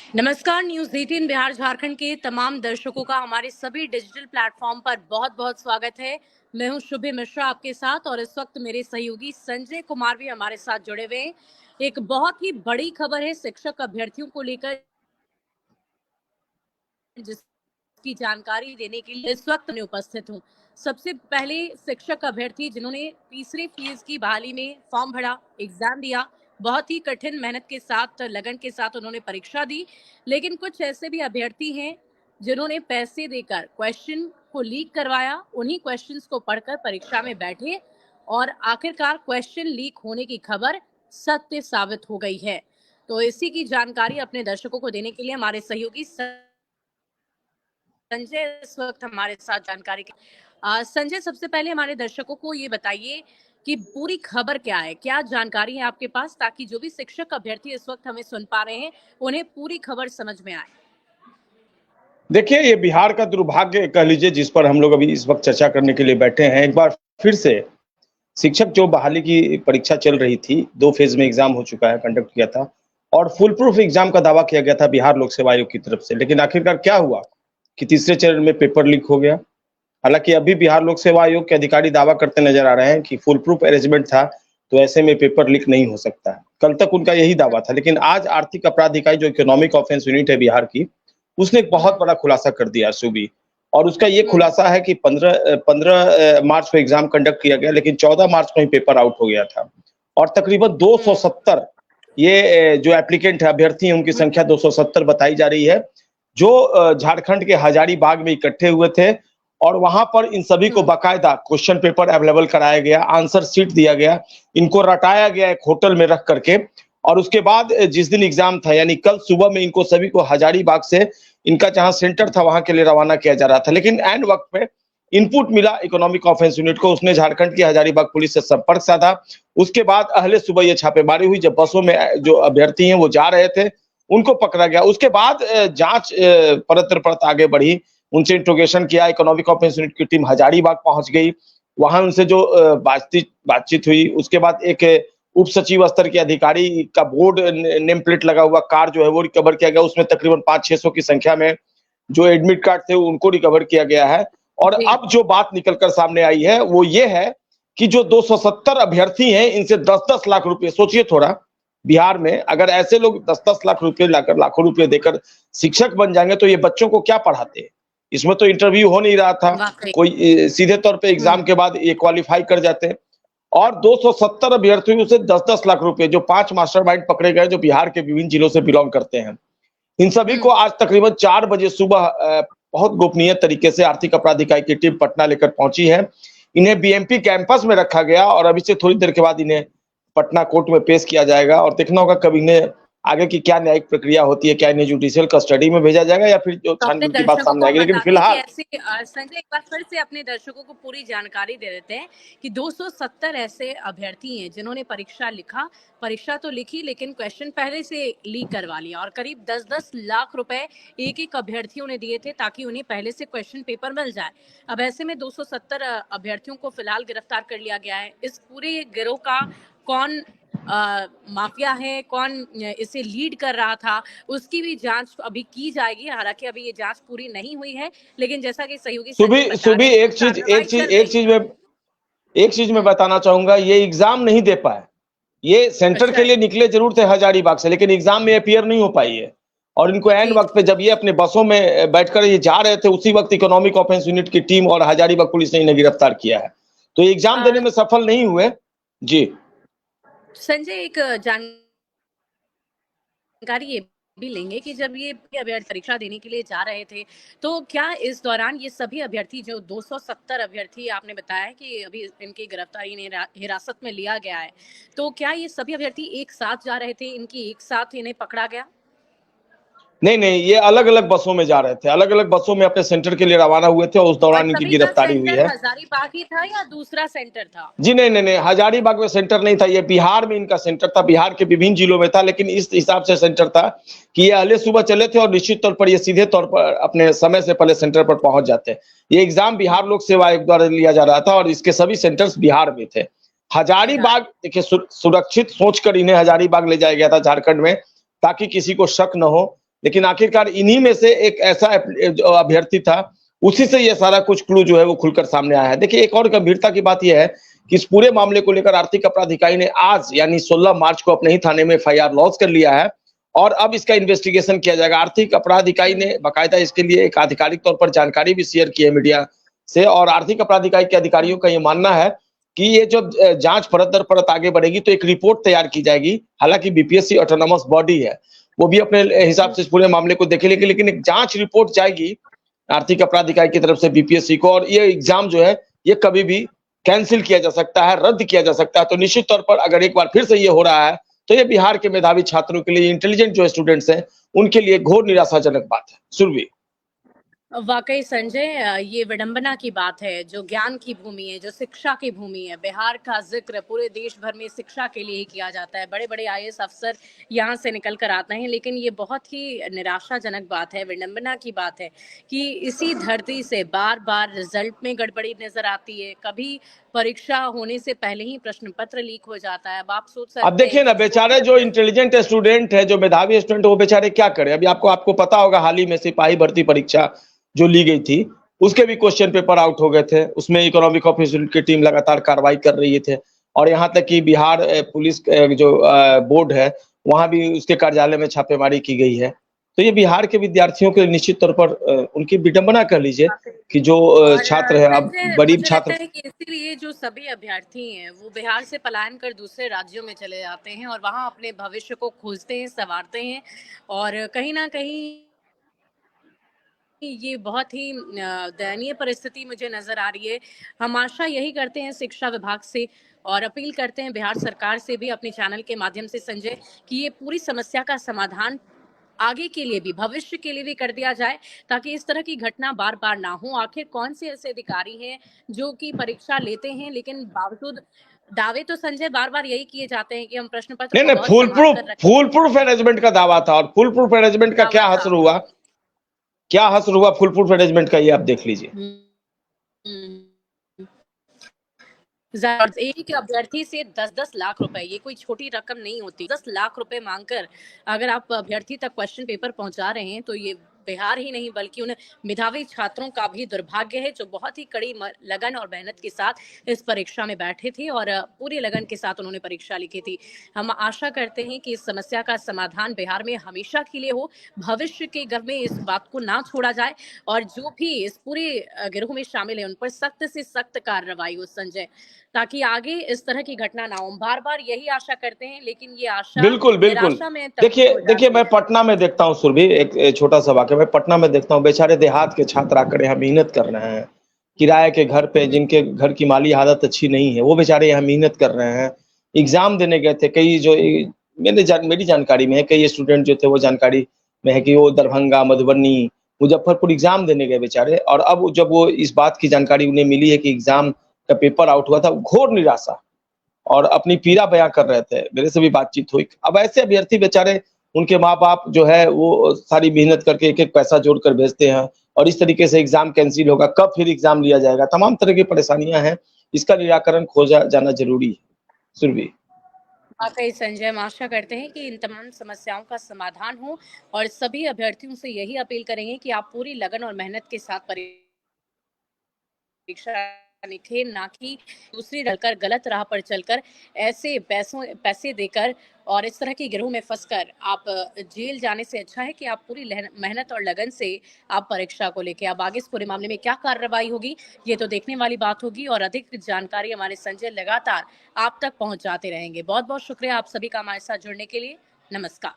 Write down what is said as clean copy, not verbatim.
नमस्कार। न्यूज 18 बिहार झारखंड के तमाम दर्शकों का हमारे सभी डिजिटल प्लेटफॉर्म पर बहुत बहुत स्वागत है। मैं हूं शुभि मिश्रा आपके साथ और इस वक्त मेरे सहयोगी संजय कुमार भी हमारे साथ जुड़े हुए हैं। एक बहुत ही बड़ी खबर है शिक्षक अभ्यर्थियों को लेकर, जिसकी जानकारी देने के लिए इस वक्त मैं उपस्थित हूँ। सबसे पहले शिक्षक अभ्यर्थी जिन्होंने तीसरे फेज की बहाली में फॉर्म भरा, एग्जाम दिया, बहुत ही कठिन मेहनत के साथ, लगन के साथ उन्होंने परीक्षा दी। लेकिन कुछ ऐसे भी अभ्यर्थी हैं जिन्होंने पैसे देकर क्वेश्चन को लीक करवाया, उन्हीं क्वेश्चंस को पढ़कर परीक्षा में बैठे और आखिरकार क्वेश्चन लीक होने की खबर सत्य साबित हो गई है। तो इसी की जानकारी अपने दर्शकों को देने के लिए हमारे सहयोगी संजय इस वक्त हमारे साथ जानकारी के संजय, सबसे पहले हमारे दर्शकों को ये बताइए कि पूरी खबर क्या है, क्या जानकारी है आपके पास, ताकि जो भी शिक्षक अभ्यर्थी इस वक्त हमें सुन पा रहे हैं उन्हें पूरी खबर समझ में आए। देखिए, ये बिहार का दुर्भाग्य कह लीजिए, जिस पर हम लोग अभी इस वक्त चर्चा करने के लिए बैठे हैं। एक बार फिर से शिक्षक जो बहाली की परीक्षा चल रही थी, 2 फेज में एग्जाम हो चुका है, कंडक्ट किया था और फुल प्रूफ एग्जाम का दावा किया गया था बिहार लोक सेवा आयोग की तरफ से। लेकिन आखिरकार क्या हुआ कि तीसरे चरण में पेपर लीक हो गया। हालांकि अभी बिहार लोक सेवा आयोग के अधिकारी दावा करते नजर आ रहे हैं कि फुल प्रूफ अरेंजमेंट था, तो ऐसे में पेपर लीक नहीं हो सकता है। कल तक उनका यही दावा था, लेकिन आज आर्थिक अपराध इकाई जो इकोनॉमिक ऑफेंस यूनिट है बिहार की, उसने एक बहुत बड़ा खुलासा कर दिया सुबह। और उसका ये खुलासा है कि 15 मार्च को एग्जाम कंडक्ट किया गया, लेकिन 14 मार्च को ही पेपर आउट हो गया था। और तकरीबन 270 ये जो एप्लीकेंट है, अभ्यर्थी हैं, उनकी संख्या 270 बताई जा रही है, जो झारखंड के हजारीबाग में इकट्ठे हुए थे। और वहां पर इन सभी को बाकायदा क्वेश्चन पेपर अवेलेबल कराया गया, आंसर शीट दिया गया, इनको रटाया गया एक होटल में रख करके। और उसके बाद जिस दिन एग्जाम था, यानी कल सुबह में, इनको सभी को हजारीबाग से इनका जहां सेंटर था वहां के लिए रवाना किया जा रहा था। लेकिन एंड वक्त पे इनपुट मिला इकोनॉमिक ऑफेंस यूनिट को, उसने झारखंड की हजारीबाग पुलिस से संपर्क साधा। उसके बाद अहले सुबह ये छापेमारी हुई, जब बसों में जो अभ्यर्थी हैं वो जा रहे थे, उनको पकड़ा गया। उसके बाद जांच परत परत आगे बढ़ी, उनसे इंट्रोगेशन किया। इकोनॉमिक ऑफेंस यूनिट की टीम हजारीबाग पहुंच गई, वहां उनसे जो बातचीत हुई। उसके बाद एक उप सचिव स्तर के अधिकारी का बोर्ड नेम प्लेट लगा हुआ कार जो है वो रिकवर किया गया। उसमें तकरीबन 500-600 की संख्या में जो एडमिट कार्ड थे उनको रिकवर किया गया है। और अब जो बात निकलकर सामने आई है वो ये है कि जो 270 अभ्यर्थी हैं, इनसे 10-10 लाख रुपए, सोचिए थोड़ा, बिहार में अगर ऐसे लोग 10-10 लाख रुपए लाकर, लाखों रुपए देकर शिक्षक बन जाएंगे तो ये बच्चों को क्या पढ़ाते हैं। इसमें तो इंटरव्यू हो नहीं रहा था, कोई सीधे तौर पे एग्जाम के बाद ये क्वालिफाई कर जाते हैं। और 270 अभ्यर्थियों से 10-10 लाख रुपए, जो 5 मास्टरमाइंड पकड़े गए जो बिहार के विभिन्न जिलों से बिलोंग करते हैं, इन सभी को आज तकरीबन 4 बजे सुबह बहुत गोपनीय तरीके से आर्थिक अपराध इकाई की टीम पटना लेकर पहुंची है। इन्हें बीएमपी कैंपस में रखा गया और अभी से थोड़ी देर के बाद इन्हें पटना कोर्ट में पेश किया जाएगा। और देखना होगा कब इन्हें आगे की क्या न्यायिक प्रक्रिया होती है, क्या इन्हें जुडिशियल कस्टडी में भेजा जाएगा या फिर जो छानबीन की बात सामने आएगी। लेकिन फिलहाल संजय एक बार फिर से अपने दर्शकों को पूरी जानकारी दे देते हैं कि 270 ऐसे अभ्यर्थी हैं जिन्होंने परीक्षा लिखा, परीक्षा तो लिखी लेकिन क्वेश्चन पहले से लीक करवा लिया और करीब 10-10 लाख रुपए एक अभ्यर्थियों ने दिए थे ताकि उन्हें पहले से क्वेश्चन पेपर मिल जाए। अब ऐसे में 270 अभ्यर्थियों को फिलहाल गिरफ्तार कर लिया गया है। इस पूरे गिरोह का कौन माफिया है, कौन इसे लीड कर रहा था, उसकी भी जांच अभी की जाएगी। हालांकि अभी ये जांच पूरी नहीं हुई है, लेकिन जैसा कि सहयोगी सुबह एक चीज मैं बताना चाहूंगा, ये एग्जाम नहीं दे पाए। ये सेंटर के लिए निकले जरूर थे हजारीबाग से, लेकिन एग्जाम में अपीयर नहीं हो पाई है। और इनको एंड वक्त पे जब ये अपने बसों में बैठकर ये जा रहे थे, उसी वक्त इकोनॉमिक ऑफेंस यूनिट की टीम और हजारीबाग पुलिस ने इन्हें गिरफ्तार किया है। तो एग्जाम देने में सफल नहीं हुए। जी संजय, एक जानकारी ये भी लेंगे कि जब ये अभ्यर्थी परीक्षा देने के लिए जा रहे थे तो क्या इस दौरान ये सभी अभ्यर्थी, जो 270 अभ्यर्थी आपने बताया कि अभी इनकी गिरफ्तारी हिरासत में लिया गया है, तो क्या ये सभी अभ्यर्थी एक साथ जा रहे थे, इनकी एक साथ इन्हें पकड़ा गया? नहीं, ये अलग अलग बसों में जा रहे थे, अलग अलग बसों में अपने सेंटर के लिए रवाना हुए थे और उस दौरान इनकी गिरफ्तारी हुई है। हजारीबाग ही था या दूसरा सेंटर था? जी नहीं, हजारीबाग में सेंटर नहीं था, ये बिहार में इनका सेंटर था, बिहार के विभिन्न जिलों में था। लेकिन इस हिसाब से सेंटर था कि ये अहले सुबह चले थे और निश्चित तौर पर ये सीधे तौर पर अपने समय से पहले सेंटर पर पहुंच जाते। ये एग्जाम बिहार लोक सेवा आयोग द्वारा लिया जा रहा था और इसके सभी सेंटर्स बिहार में थे। हजारीबाग देखिए, सुरक्षित सोचकर इन्हें हजारीबाग ले जाया गया था झारखंड में, ताकि किसी को शक न हो लेकिन आखिरकार इन्हीं में से एक ऐसा जो अभ्यर्थी था, उसी से ये सारा कुछ क्लू जो है वो खुलकर सामने आया है। देखिए, एक और गंभीरता की बात यह है कि इस पूरे मामले को लेकर आर्थिक अपराध इकाई ने आज यानी 16 मार्च को अपने ही थाने में एफआईआर लॉन्च कर लिया है और अब इसका इन्वेस्टिगेशन किया जाएगा। आर्थिक अपराध इकाई ने बाकायदा इसके लिए एक आधिकारिक तौर पर जानकारी भी शेयर की है मीडिया से और आर्थिक अपराध इकाई के अधिकारियों का ये मानना है कि ये जब जांच परत दर परत आगे बढ़ेगी तो एक रिपोर्ट तैयार की जाएगी। हालांकि बीपीएससी ऑटोनोमस बॉडी है, वो भी अपने हिसाब से इस पूरे मामले को देखेगी, लेकिन एक जांच रिपोर्ट जाएगी आर्थिक अपराध इकाई की तरफ से बीपीएससी को और ये एग्जाम जो है ये कभी भी कैंसिल किया जा सकता है, रद्द किया जा सकता है। तो निश्चित तौर पर अगर एक बार फिर से ये हो रहा है तो ये बिहार के मेधावी छात्रों के लिए, इंटेलिजेंट जो स्टूडेंट्स हैं, उनके लिए घोर निराशाजनक बात है। सुरभि, वाकई संजय, ये विडंबना की बात है। जो ज्ञान की भूमि है, जो शिक्षा की भूमि है, बिहार का जिक्र पूरे देश भर में शिक्षा के लिए ही किया जाता है। बड़े बड़े आईएएस अफसर यहाँ से निकल कर आते हैं, लेकिन ये बहुत ही निराशाजनक बात है, विडंबना की बात है कि इसी धरती से बार बार रिजल्ट में गड़बड़ी नजर आती है। कभी परीक्षा होने से पहले ही प्रश्न पत्र लीक हो जाता है। अब आप सोच अब सकते देखिए हैं ना, कि बेचारे जो इंटेलिजेंट स्टूडेंट है, जो मेधावी स्टूडेंट, वो बेचारे क्या करें। अभी आपको पता होगा, हाल ही में सिपाही भर्ती परीक्षा जो ली गई थी, उसके भी क्वेश्चन पेपर आउट हो गए थे। उसमें इकोनॉमिक ऑफिसर की टीम लगातार कार्रवाई कर रही थे और यहाँ तक कि बिहार पुलिस जो बोर्ड है, वहां भी उसके कार्यालय में छापेमारी की गई है। तो ये बिहार के विद्यार्थियों के लिए निश्चित तौर पर उनकी विडंबना कह लीजिए कि जो और छात्र है, अब संजय, गरीब मुझे लगता छात्र। है कि इसीलिए जो सभी अभ्यर्थी हैं वो बिहार से पलायन कर दूसरे राज्यों में चले जाते हैं और वहां अपने भविष्य को खोजते हैं, संवारते हैं। और कहीं ना कहीं ये बहुत ही दयनीय परिस्थिति मुझे नजर आ रही है। हम आशा यही करते हैं शिक्षा विभाग से और अपील करते हैं बिहार सरकार से भी अपने चैनल के माध्यम से संजय, कि ये पूरी समस्या का समाधान आगे के लिए भी, भविष्य के लिए भी कर दिया जाए, ताकि इस तरह की घटना बार बार ना हो। आखिर कौन से ऐसे अधिकारी हैं जो कि परीक्षा लेते हैं, लेकिन बावजूद दावे तो संजय बार बार यही किए जाते हैं कि हम प्रश्न पत्र नहीं को नहीं, बहुत संभाल कर रखेंगे। फुल प्रूफ मैनेजमेंट का दावा था और फुल प्रूफ मैनेजमेंट का दावा क्या था। हश्र हुआ, क्या हश्र हुआ फुल प्रूफ मैनेजमेंट का, ये आप देख लीजिए। हम्म। एक ही अभ्यर्थी से 10-10 लाख रुपए, ये कोई छोटी रकम नहीं होती। 10 लाख रुपए मांगकर अगर आप अभ्यर्थी तक क्वेश्चन पेपर पहुंचा रहे हैं तो ये बिहार ही नहीं बल्कि उन मेधावी छात्रों का भी दुर्भाग्य है जो बहुत ही कड़ी लगन और मेहनत के साथ इस परीक्षा में बैठे थे और पूरी लगन के साथ उन्होंने परीक्षा लिखी थी। हम आशा करते हैं कि इस समस्या का समाधान बिहार में हमेशा के लिए हो, भविष्य के घर में इस बात को ना छोड़ा जाए और जो भी इस पूरे गिरोह में शामिल है उन पर सख्त से सख्त कार्रवाई हो संजय, ताकि आगे इस तरह की घटना ना हो। बार बार यही आशा करते हैं, लेकिन ये आशा बिल्कुल बिल्कुल। निराशा में देखिए तब्दील हो देखिए, जाती मैं है। पटना में देखता हूँ सुरभि, एक छोटा सा वाक्य, मैं पटना में देखता हूँ बेचारे देहात के छात्र आकर यहाँ मेहनत कर रहे हैं, किराए के घर पे, जिनके घर की माली हालत अच्छी नहीं है, वो बेचारे यहाँ मेहनत कर रहे हैं। एग्जाम देने गए थे कई, जो मेरी जानकारी में है, कई स्टूडेंट जो थे वो जानकारी में है कि वो दरभंगा, मधुबनी, मुजफ्फरपुर एग्जाम देने गए बेचारे। और अब जब वो इस बात की जानकारी उन्हें मिली है कि एग्जाम का पेपर आउट हुआ था, घोर निराशा और अपनी पीड़ा बयां कर रहे थे। मेरे से भी बातचीत हुई। अब ऐसे अभ्यर्थी बेचारे, उनके माँ बाप जो है वो सारी मेहनत करके एक एक पैसा जोड़ कर भेजते हैं और इस तरीके से एग्जाम कैंसिल होगा, कब फिर एग्जाम लिया जाएगा, तमाम तरह की परेशानियां हैं। इसका निराकरण खोजा जाना जरूरी है। सुरभि, वाकई संजय, हम आशा करते हैं कि इन तमाम समस्याओं का समाधान हो और सभी अभ्यर्थियों से यही अपील करेंगे कि आप पूरी लगन और मेहनत के साथ परीक्षा लिखे, ना कि दूसरी डलकर गलत राह पर चलकर ऐसे पैसे देकर और इस तरह की गिरोह में फंसकर आप जेल जाने से अच्छा है कि आप पूरी मेहनत और लगन से आप परीक्षा को लेके। अब आगे इस पूरे मामले में क्या कार्रवाई होगी ये तो देखने वाली बात होगी और अधिक जानकारी हमारे संजय लगातार आप तक पहुंचाते रहेंगे। बहुत बहुत शुक्रिया आप सभी का हमारे साथ जुड़ने के लिए। नमस्कार।